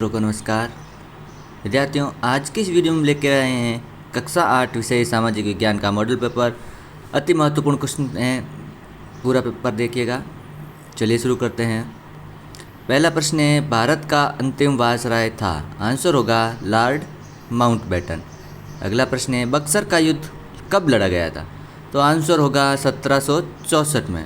को नमस्कार विद्यार्थियों, आज की इस वीडियो में लेकर आए हैं कक्षा 8 विषय सामाजिक विज्ञान का मॉडल पेपर। अति महत्वपूर्ण क्वेश्चन है, पूरा पेपर देखिएगा। चलिए शुरू करते हैं। पहला प्रश्न है, भारत का अंतिम वायसराय था। आंसर होगा लॉर्ड माउंटबेटन। अगला प्रश्न है, बक्सर का युद्ध कब लड़ा गया था। तो आंसर होगा 1764 में।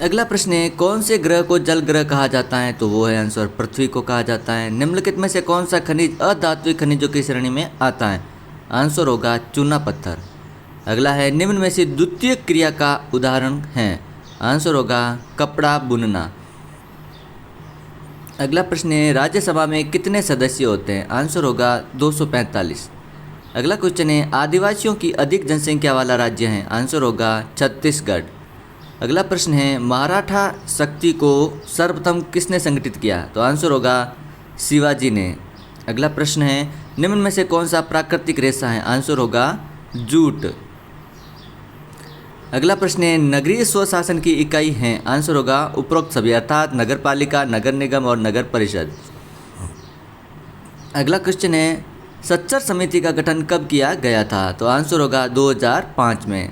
अगला प्रश्न है, कौन से ग्रह को जल ग्रह कहा जाता है। तो वो है आंसर पृथ्वी को कहा जाता है। निम्नलिखित में से कौन सा खनिज अधात्विक खनिजों की श्रेणी में आता है। आंसर होगा चूना पत्थर। अगला है, निम्न में से द्वितीय क्रिया का उदाहरण है। आंसर होगा कपड़ा बुनना। अगला प्रश्न है, राज्यसभा में कितने सदस्य होते हैं। आंसर होगा 245। अगला क्वेश्चन है, आदिवासियों की अधिक जनसंख्या वाला राज्य है। आंसर होगा छत्तीसगढ़। अगला प्रश्न है, मराठा शक्ति को सर्वप्रथम किसने संगठित किया। तो आंसर होगा शिवाजी ने। अगला प्रश्न है, निम्न में से कौन सा प्राकृतिक रेशा है। आंसर होगा जूट। अगला प्रश्न है, नगरीय स्वशासन की इकाई है। आंसर होगा उपरोक्त सभी, अर्थात नगर पालिका, नगर निगम और नगर परिषद। अगला क्वेश्चन है, सच्चर समिति का गठन कब किया गया था। तो आंसर होगा 2005 में।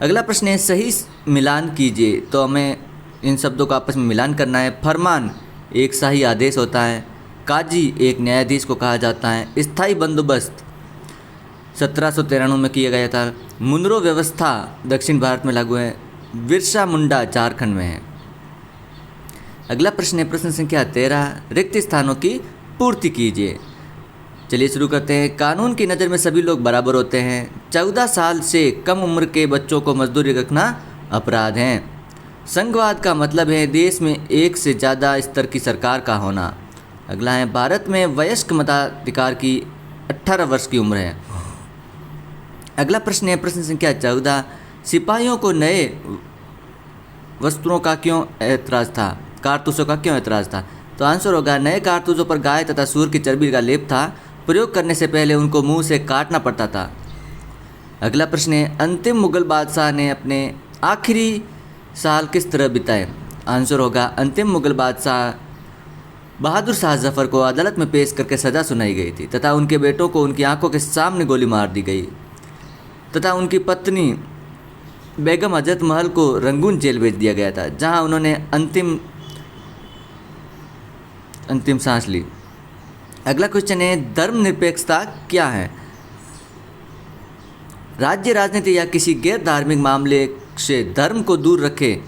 अगला प्रश्न है, सही मिलान कीजिए। तो हमें इन शब्दों का आपस में मिलान करना है। फरमान एक शाही आदेश होता है। काजी एक न्यायाधीश को कहा जाता है। स्थायी बंदोबस्त 1793 में किया गया था। मुनरो व्यवस्था दक्षिण भारत में लागू है। बिरसा मुंडा झारखंड में है। अगला प्रश्न है, प्रश्न संख्या 13, रिक्त स्थानों की पूर्ति कीजिए। चलिए शुरू करते हैं। कानून की नज़र में सभी लोग बराबर होते हैं। 14 साल से कम उम्र के बच्चों को मजदूरी रखना अपराध है। संघवाद का मतलब है देश में एक से ज़्यादा स्तर की सरकार का होना। अगला है, भारत में वयस्क मताधिकार की 18 वर्ष की उम्र है। अगला प्रश्न है, प्रश्न संख्या 14, सिपाहियों को नए वस्त्रों का क्यों ऐतराज़ था। कारतूसों का क्यों ऐतराज़ था। तो आंसर होगा नए कारतूसों पर गाय तथा सूअर की चर्बी का लेप था। प्रयोग करने से पहले उनको मुंह से काटना पड़ता था। अगला प्रश्न है, अंतिम मुगल बादशाह ने अपने आखिरी साल किस तरह बिताए। आंसर होगा अंतिम मुगल बादशाह बहादुर शाह जफ़र को अदालत में पेश करके सज़ा सुनाई गई थी तथा उनके बेटों को उनकी आंखों के सामने गोली मार दी गई तथा उनकी पत्नी बेगम हजरत महल को रंगून जेल भेज दिया गया था, जहां उन्होंने अंतिम सांस ली। अगला क्वेश्चन है, धर्मनिरपेक्षता क्या है। राज्य राजनीति या किसी गैर धार्मिक मामले से धर्म को दूर रखे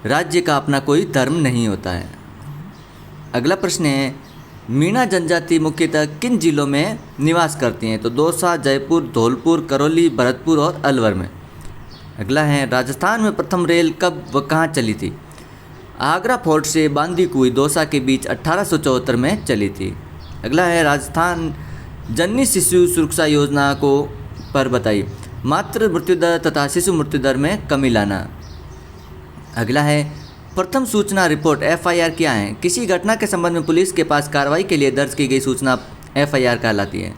राज्य का अपना कोई धर्म नहीं होता है। अगला प्रश्न है, मीणा जनजाति मुख्यतः किन जिलों में निवास करती हैं। तो दौसा, जयपुर, धौलपुर, करौली, भरतपुर और अलवर में। अगला है, राजस्थान में प्रथम रेल कब व कहाँ चली थी। आगरा फोर्ट से बांदीकुई दौसा के बीच 1874 में चली थी। अगला है, राजस्थान जननी शिशु सुरक्षा योजना को पर बताइए। मातृ मृत्यु दर तथा शिशु मृत्यु दर में कमी लाना। अगला है, प्रथम सूचना रिपोर्ट FIR क्या है। किसी घटना के संबंध में पुलिस के पास कार्रवाई के लिए दर्ज की गई सूचना FIR कहलाती है।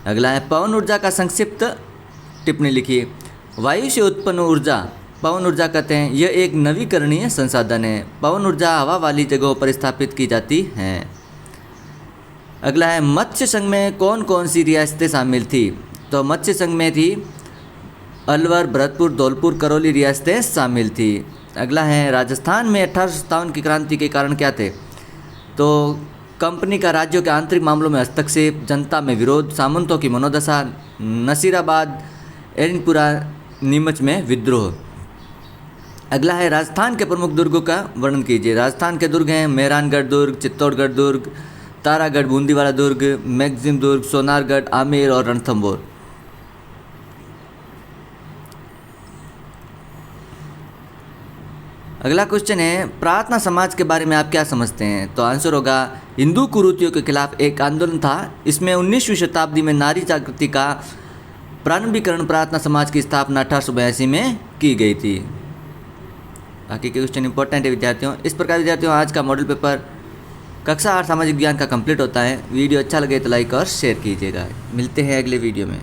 अगला है, पवन ऊर्जा का संक्षिप्त टिप्पणी लिखिए। वायु से उत्पन्न ऊर्जा पवन ऊर्जा कहते हैं। यह एक नवीकरणीय संसाधन है। पवन ऊर्जा हवा वाली जगहों पर स्थापित की जाती है। अगला है, मत्स्य संघ में कौन कौन सी रियासतें शामिल थी। तो मत्स्य संघ में थी अलवर, भरतपुर, धौलपुर, करौली रियासतें शामिल थी। अगला है, राजस्थान में 1857 की क्रांति के कारण क्या थे। तो कंपनी का राज्यों के आंतरिक मामलों में हस्तक्षेप, जनता में विरोध, सामंतों की मनोदशा, नसीराबाद, एरनपुरा, नीमच में विद्रोह। अगला है, राजस्थान के प्रमुख दुर्गों का वर्णन कीजिए। राजस्थान के दुर्ग हैं मेहरानगढ़ दुर्ग, चित्तौड़गढ़ दुर्ग, तारागढ़, बूंदीवाला दुर्ग, मैगजिम दुर्ग, सोनारगढ़, आमेर और रणथंभौर। अगला क्वेश्चन है, प्रार्थना समाज के बारे में आप क्या समझते हैं। तो आंसर होगा हिंदू कुरीतियों के खिलाफ एक आंदोलन था। इसमें 19वीं शताब्दी में नारी जागृति का प्रारंभिकरण प्रार्थना समाज की स्थापना 1882 में की गई थी। बाकी के क्वेश्चन इंपॉर्टेंट है विद्यार्थियों। इस प्रकार विद्यार्थियों आज का मॉडल पेपर कक्षा 8 सामाजिक विज्ञान का कंप्लीट होता है। वीडियो अच्छा लगे तो लाइक और शेयर कीजिएगा। मिलते हैं अगले वीडियो में।